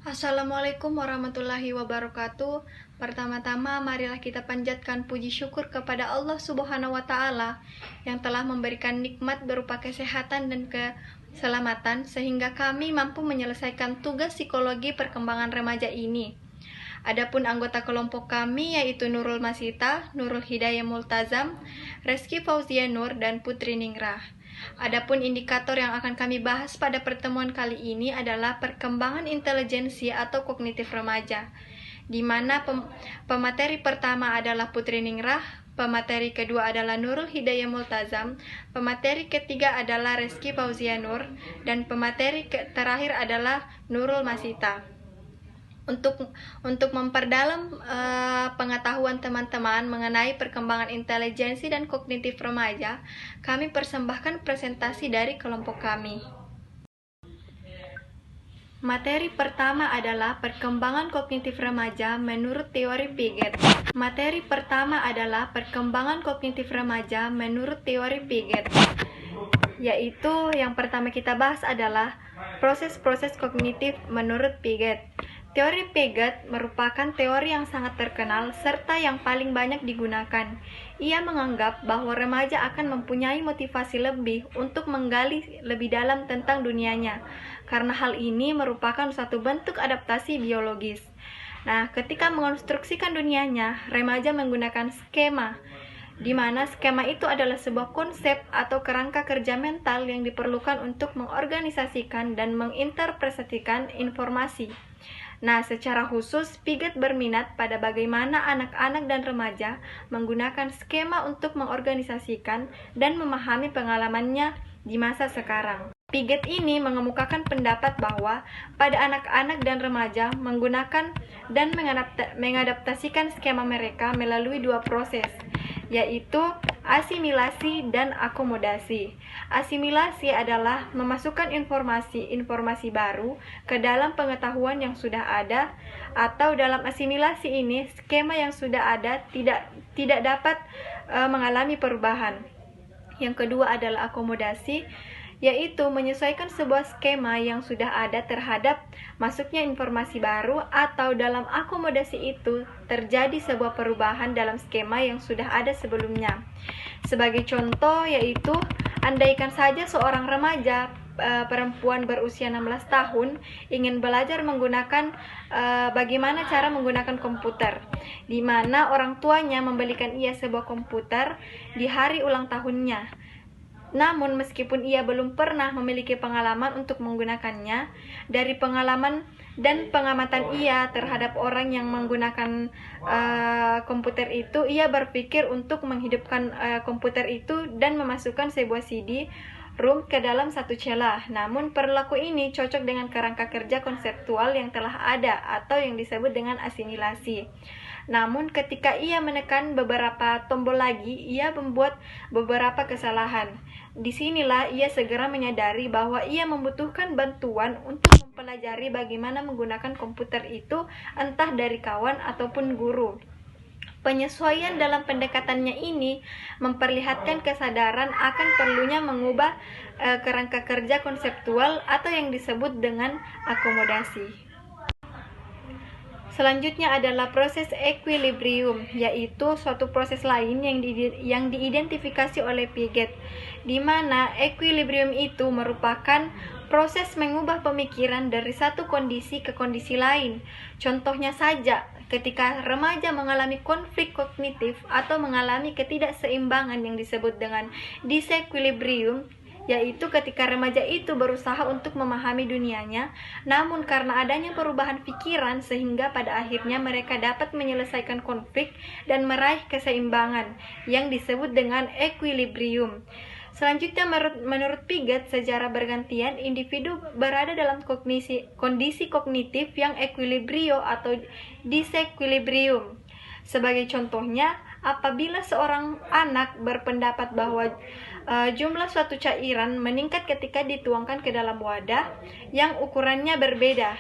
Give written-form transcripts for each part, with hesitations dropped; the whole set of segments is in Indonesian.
Assalamualaikum warahmatullahi wabarakatuh. Pertama-tama marilah kita panjatkan puji syukur kepada Allah Subhanahu wa taala yang telah memberikan nikmat berupa kesehatan dan keselamatan sehingga kami mampu menyelesaikan tugas psikologi perkembangan remaja ini. Adapun anggota kelompok kami yaitu Nurul Masita, Nurul Hidayah Multazam, Reski Fauzia Nur, dan Putri Ningrah. Adapun indikator yang akan kami bahas pada pertemuan kali ini adalah perkembangan intelijensi atau kognitif remaja, di mana pemateri pertama adalah Putri Ningrah, pemateri kedua adalah Nurul Hidayah Multazam, pemateri ketiga adalah Reski Fauzia Nur, dan pemateri terakhir adalah Nurul Masita. Untuk memperdalam pengetahuan teman-teman mengenai perkembangan intelijensi dan kognitif remaja, kami persembahkan presentasi dari kelompok kami. Materi pertama adalah perkembangan kognitif remaja menurut teori Piaget. Materi pertama adalah perkembangan kognitif remaja menurut teori Piaget, yaitu yang pertama kita bahas adalah proses-proses kognitif menurut Piaget. Teori Piaget merupakan teori yang sangat terkenal serta yang paling banyak digunakan. Ia menganggap bahwa remaja akan mempunyai motivasi lebih untuk menggali lebih dalam tentang dunianya, karena hal ini merupakan suatu bentuk adaptasi biologis. Nah, ketika mengonstruksikan dunianya, remaja menggunakan skema, di mana skema itu adalah sebuah konsep atau kerangka kerja mental yang diperlukan untuk mengorganisasikan dan menginterpretasikan informasi. Nah, secara khusus, Piaget berminat pada bagaimana anak-anak dan remaja menggunakan skema untuk mengorganisasikan dan memahami pengalamannya di masa sekarang. Piaget ini mengemukakan pendapat bahwa pada anak-anak dan remaja menggunakan dan mengadaptasikan skema mereka melalui dua proses, yaitu asimilasi dan akomodasi. Asimilasi adalah memasukkan informasi baru ke dalam pengetahuan yang sudah ada, atau dalam asimilasi ini skema yang sudah ada tidak dapat mengalami perubahan. Yang kedua adalah akomodasi, yaitu menyesuaikan sebuah skema yang sudah ada terhadap masuknya informasi baru, atau dalam akomodasi itu terjadi sebuah perubahan dalam skema yang sudah ada sebelumnya. Sebagai contoh yaitu, andaikan saja seorang remaja perempuan berusia 16 tahun ingin belajar menggunakan bagaimana cara menggunakan komputer, di mana orang tuanya membelikan ia sebuah komputer di hari ulang tahunnya. Namun meskipun ia belum pernah memiliki pengalaman untuk menggunakannya, dari pengalaman dan pengamatan ia terhadap orang yang menggunakan komputer itu, ia berpikir untuk menghidupkan komputer itu dan memasukkan sebuah CD ROM ke dalam satu celah. Namun perilaku ini cocok dengan kerangka kerja konseptual yang telah ada atau yang disebut dengan asimilasi. Namun ketika ia menekan beberapa tombol lagi, ia membuat beberapa kesalahan. Disinilah ia segera menyadari bahwa ia membutuhkan bantuan untuk mempelajari bagaimana menggunakan komputer itu, entah dari kawan ataupun guru. Penyesuaian dalam pendekatannya ini memperlihatkan kesadaran akan perlunya mengubah kerangka kerja konseptual atau yang disebut dengan akomodasi. Selanjutnya adalah proses equilibrium, yaitu suatu proses lain yang diidentifikasi oleh Piaget, di mana equilibrium itu merupakan proses mengubah pemikiran dari satu kondisi ke kondisi lain. Contohnya saja, ketika remaja mengalami konflik kognitif atau mengalami ketidakseimbangan yang disebut dengan disequilibrium, yaitu ketika remaja itu berusaha untuk memahami dunianya, namun karena adanya perubahan pikiran sehingga pada akhirnya mereka dapat menyelesaikan konflik dan meraih keseimbangan yang disebut dengan equilibrium. Selanjutnya, menurut Piaget, secara bergantian individu berada dalam kondisi kognitif yang equilibrio atau disequilibrium. Sebagai contohnya, apabila seorang anak berpendapat bahwa jumlah suatu cairan meningkat ketika dituangkan ke dalam wadah yang ukurannya berbeda,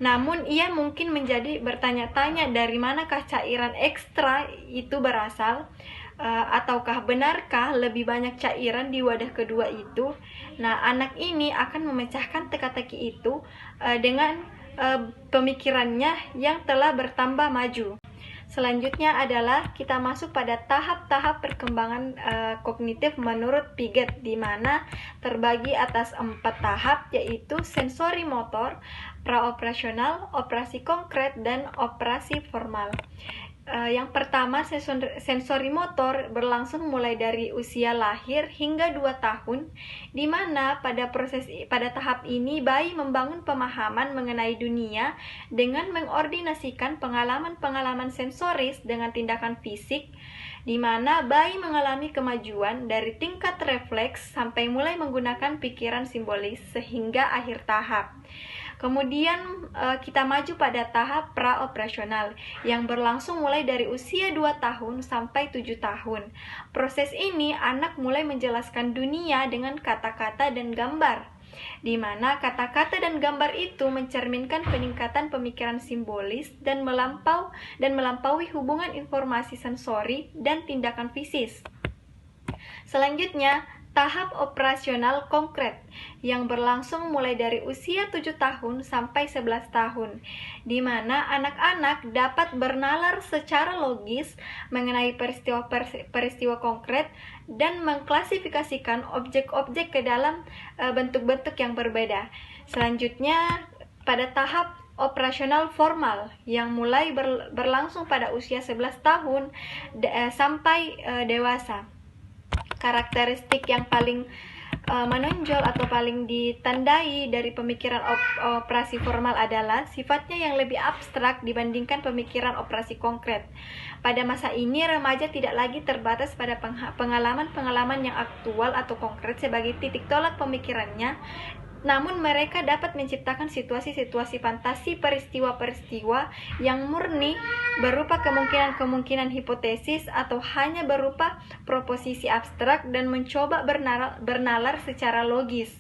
namun ia mungkin menjadi bertanya-tanya dari manakah cairan ekstra itu berasal, ataukah benarkah lebih banyak cairan di wadah kedua itu. Nah, anak ini akan memecahkan teka-teki itu dengan pemikirannya yang telah bertambah maju. Selanjutnya adalah kita masuk pada tahap-tahap perkembangan kognitif menurut Piaget, di mana terbagi atas 4 tahap, yaitu sensori motor, praoperasional, operasi konkret, dan operasi formal. Yang pertama, sensori motor berlangsung mulai dari usia lahir hingga 2 tahun, di mana pada tahap ini bayi membangun pemahaman mengenai dunia dengan mengordinasikan pengalaman-pengalaman sensoris dengan tindakan fisik, di mana bayi mengalami kemajuan dari tingkat refleks sampai mulai menggunakan pikiran simbolis sehingga akhir tahap. Kemudian kita maju pada tahap praoperasional yang berlangsung mulai dari usia 2 tahun sampai 7 tahun. Proses ini anak mulai menjelaskan dunia dengan kata-kata dan gambar, di mana kata-kata dan gambar itu mencerminkan peningkatan pemikiran simbolis dan melampaui hubungan informasi sensori dan tindakan fisik. Selanjutnya, tahap operasional konkret yang berlangsung mulai dari usia 7 tahun sampai 11 tahun, di mana anak-anak dapat bernalar secara logis mengenai peristiwa konkret dan mengklasifikasikan objek-objek ke dalam bentuk-bentuk yang berbeda. Selanjutnya, pada tahap operasional formal yang mulai berlangsung pada usia 11 tahun sampai dewasa. Karakteristik yang paling menonjol atau paling ditandai dari pemikiran operasi formal adalah sifatnya yang lebih abstrak dibandingkan pemikiran operasi konkret. Pada masa ini, remaja tidak lagi terbatas pada pengalaman-pengalaman yang aktual atau konkret sebagai titik tolak pemikirannya, namun mereka dapat menciptakan situasi-situasi fantasi peristiwa-peristiwa yang murni berupa kemungkinan-kemungkinan hipotesis atau hanya berupa proposisi abstrak dan mencoba bernalar secara logis.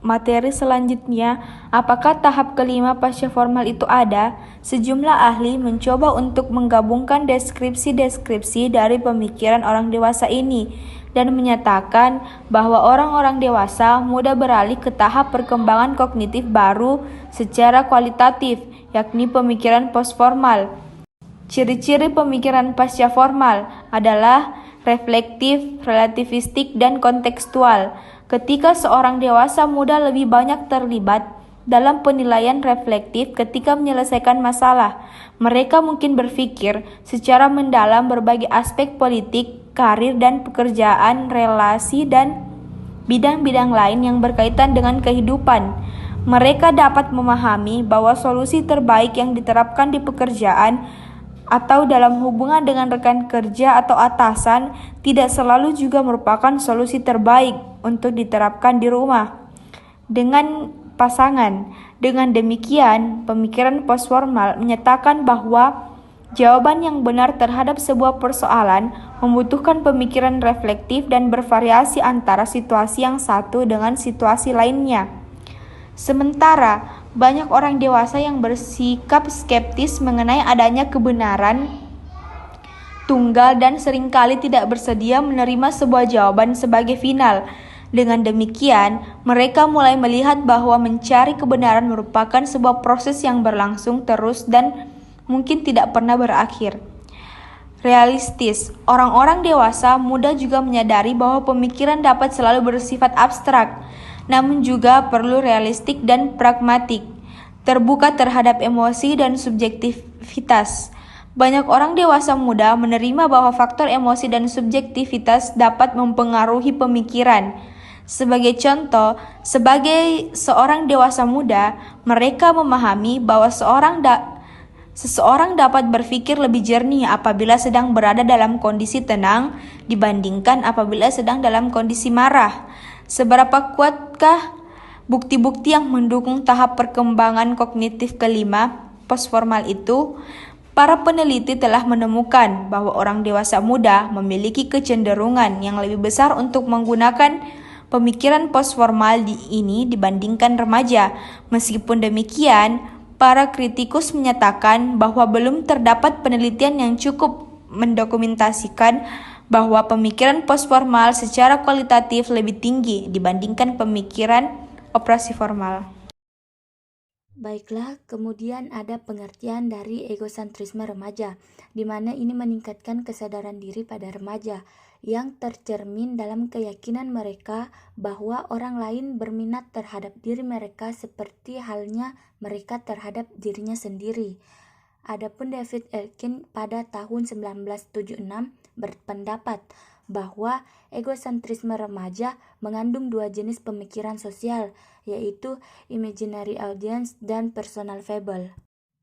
Materi selanjutnya, apakah tahap kelima pasca formal itu ada? Sejumlah ahli mencoba untuk menggabungkan deskripsi-deskripsi dari pemikiran orang dewasa ini dan menyatakan bahwa orang-orang dewasa mudah beralih ke tahap perkembangan kognitif baru secara kualitatif, yakni pemikiran postformal. Ciri-ciri pemikiran pasca formal adalah reflektif, relativistik, dan kontekstual. Ketika seorang dewasa muda lebih banyak terlibat dalam penilaian reflektif ketika menyelesaikan masalah, mereka mungkin berpikir secara mendalam berbagai aspek politik, karir dan pekerjaan, relasi, dan bidang-bidang lain yang berkaitan dengan kehidupan. Mereka dapat memahami bahwa solusi terbaik yang diterapkan di pekerjaan atau dalam hubungan dengan rekan kerja atau atasan tidak selalu juga merupakan solusi terbaik untuk diterapkan di rumah dengan pasangan. Dengan demikian, pemikiran postformal menyatakan bahwa jawaban yang benar terhadap sebuah persoalan membutuhkan pemikiran reflektif dan bervariasi antara situasi yang satu dengan situasi lainnya. Sementara, banyak orang dewasa yang bersikap skeptis mengenai adanya kebenaran tunggal dan seringkali tidak bersedia menerima sebuah jawaban sebagai final. Dengan demikian, mereka mulai melihat bahwa mencari kebenaran merupakan sebuah proses yang berlangsung terus dan mungkin tidak pernah berakhir. Realistis, orang-orang dewasa muda juga menyadari bahwa pemikiran dapat selalu bersifat abstrak, namun juga perlu realistik dan pragmatik, terbuka terhadap emosi dan subjektivitas. Banyak orang dewasa muda menerima bahwa faktor emosi dan subjektivitas dapat mempengaruhi pemikiran. Sebagai contoh, sebagai seorang dewasa muda, mereka memahami bahwa seseorang dapat berpikir lebih jernih apabila sedang berada dalam kondisi tenang dibandingkan apabila sedang dalam kondisi marah. Seberapa kuatkah bukti-bukti yang mendukung tahap perkembangan kognitif kelima postformal itu? Para peneliti telah menemukan bahwa orang dewasa muda memiliki kecenderungan yang lebih besar untuk menggunakan pemikiran postformal ini dibandingkan remaja. Meskipun demikian, para kritikus menyatakan bahwa belum terdapat penelitian yang cukup mendokumentasikan bahwa pemikiran postformal secara kualitatif lebih tinggi dibandingkan pemikiran operasi formal. Baiklah, kemudian ada pengertian dari egosentrisme remaja, di mana ini meningkatkan kesadaran diri pada remaja yang tercermin dalam keyakinan mereka bahwa orang lain berminat terhadap diri mereka seperti halnya mereka terhadap dirinya sendiri. Adapun David Elkin pada tahun 1976 berpendapat bahwa egosentrisme remaja mengandung dua jenis pemikiran sosial, yaitu imaginary audience dan personal fable.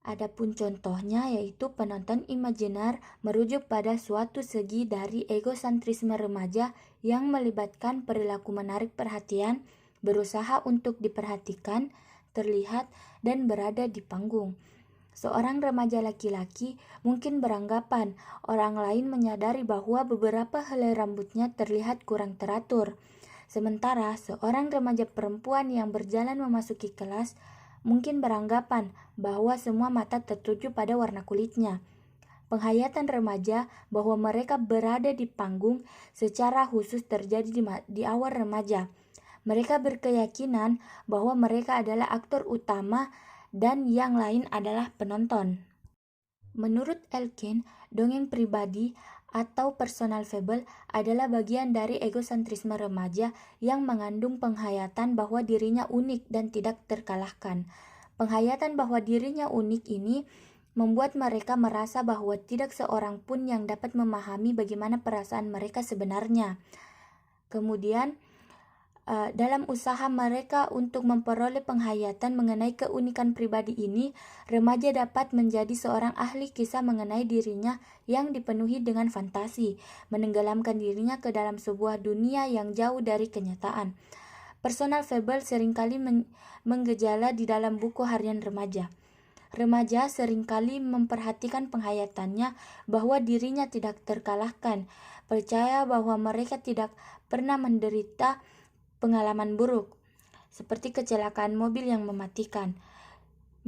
Adapun contohnya yaitu penonton imajiner merujuk pada suatu segi dari egosentrisme remaja yang melibatkan perilaku menarik perhatian, berusaha untuk diperhatikan, terlihat, dan berada di panggung. Seorang remaja laki-laki mungkin beranggapan orang lain menyadari bahwa beberapa helai rambutnya terlihat kurang teratur. Sementara seorang remaja perempuan yang berjalan memasuki kelas mungkin beranggapan bahwa semua mata tertuju pada warna kulitnya. Penghayatan remaja bahwa mereka berada di panggung secara khusus terjadi di awal remaja. Mereka berkeyakinan bahwa mereka adalah aktor utama dan yang lain adalah penonton. Menurut Elkin, dongeng pribadi atau personal fable adalah bagian dari egosentrisme remaja yang mengandung penghayatan bahwa dirinya unik dan tidak terkalahkan. Penghayatan bahwa dirinya unik ini membuat mereka merasa bahwa tidak seorang pun yang dapat memahami bagaimana perasaan mereka sebenarnya. Kemudian, dalam usaha mereka untuk memperoleh penghayatan mengenai keunikan pribadi ini, remaja dapat menjadi seorang ahli kisah mengenai dirinya yang dipenuhi dengan fantasi, menenggelamkan dirinya ke dalam sebuah dunia yang jauh dari kenyataan. Personal fable seringkali menggejala di dalam buku harian remaja. Remaja seringkali memperhatikan penghayatannya bahwa dirinya tidak terkalahkan, percaya bahwa mereka tidak pernah menderita pengalaman buruk, seperti kecelakaan mobil yang mematikan.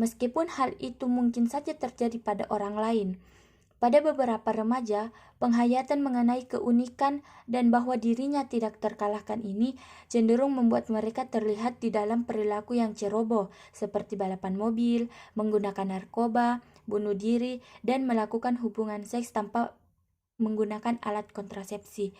Meskipun hal itu mungkin saja terjadi pada orang lain, pada beberapa remaja, penghayatan mengenai keunikan dan bahwa dirinya tidak terkalahkan ini cenderung membuat mereka terlihat di dalam perilaku yang ceroboh, seperti balapan mobil, menggunakan narkoba, bunuh diri, dan melakukan hubungan seks tanpa menggunakan alat kontrasepsi.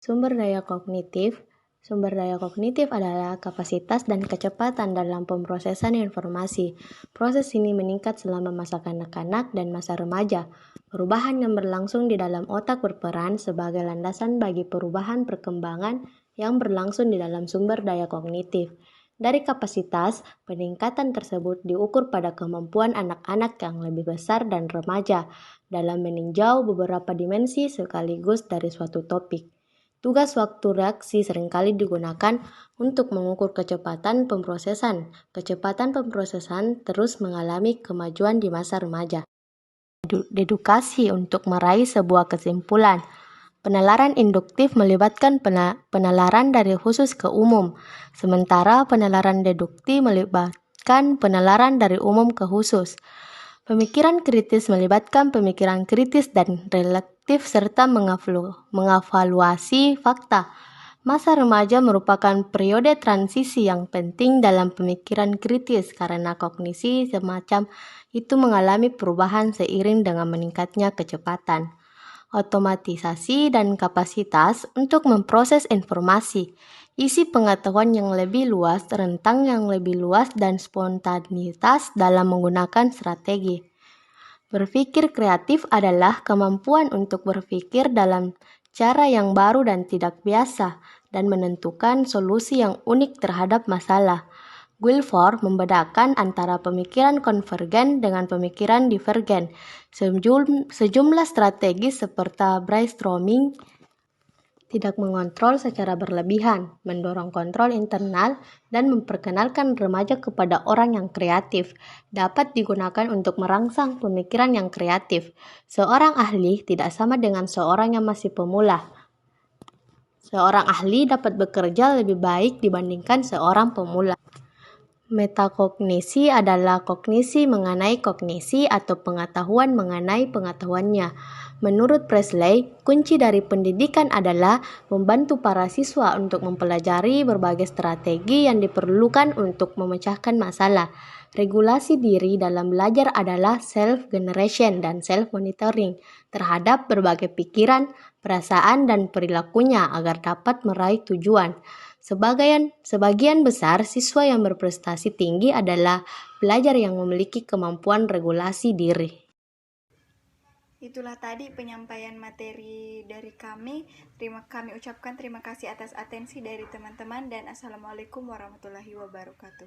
Sumber daya kognitif. Sumber daya kognitif adalah kapasitas dan kecepatan dalam pemrosesan informasi. Proses ini meningkat selama masa kanak-kanak dan masa remaja. Perubahan yang berlangsung di dalam otak berperan sebagai landasan bagi perubahan perkembangan yang berlangsung di dalam sumber daya kognitif. Dari kapasitas, peningkatan tersebut diukur pada kemampuan anak-anak yang lebih besar dan remaja dalam meninjau beberapa dimensi sekaligus dari suatu topik. Tugas waktu reaksi seringkali digunakan untuk mengukur kecepatan pemrosesan. Kecepatan pemrosesan terus mengalami kemajuan di masa remaja. Dedukasi untuk meraih sebuah kesimpulan. Penalaran induktif melibatkan penalaran dari khusus ke umum, sementara penalaran deduktif melibatkan penalaran dari umum ke khusus. Pemikiran kritis melibatkan pemikiran kritis dan relatif serta mengevaluasi fakta. Masa remaja merupakan periode transisi yang penting dalam pemikiran kritis karena kognisi semacam itu mengalami perubahan seiring dengan meningkatnya kecepatan, otomatisasi, dan kapasitas untuk memproses informasi. Isi pengetahuan yang lebih luas, rentang yang lebih luas, dan spontanitas dalam menggunakan strategi. Berpikir kreatif adalah kemampuan untuk berpikir dalam cara yang baru dan tidak biasa, dan menentukan solusi yang unik terhadap masalah. Guilford membedakan antara pemikiran konvergen dengan pemikiran divergen. Sejumlah strategi seperti brainstorming tidak mengontrol secara berlebihan, mendorong kontrol internal, dan memperkenalkan remaja kepada orang yang kreatif, dapat digunakan untuk merangsang pemikiran yang kreatif. Seorang ahli tidak sama dengan seorang yang masih pemula. Seorang ahli dapat bekerja lebih baik dibandingkan seorang pemula. Metakognisi adalah kognisi mengenai kognisi atau pengetahuan mengenai pengetahuannya. Menurut Presley, kunci dari pendidikan adalah membantu para siswa untuk mempelajari berbagai strategi yang diperlukan untuk memecahkan masalah. Regulasi diri dalam belajar adalah self-generation dan self-monitoring terhadap berbagai pikiran, perasaan, dan perilakunya agar dapat meraih tujuan. Sebagian besar siswa yang berprestasi tinggi adalah pelajar yang memiliki kemampuan regulasi diri. Itulah tadi penyampaian materi dari kami. Kami ucapkan terima kasih atas atensi dari teman-teman dan Assalamualaikum warahmatullahi wabarakatuh.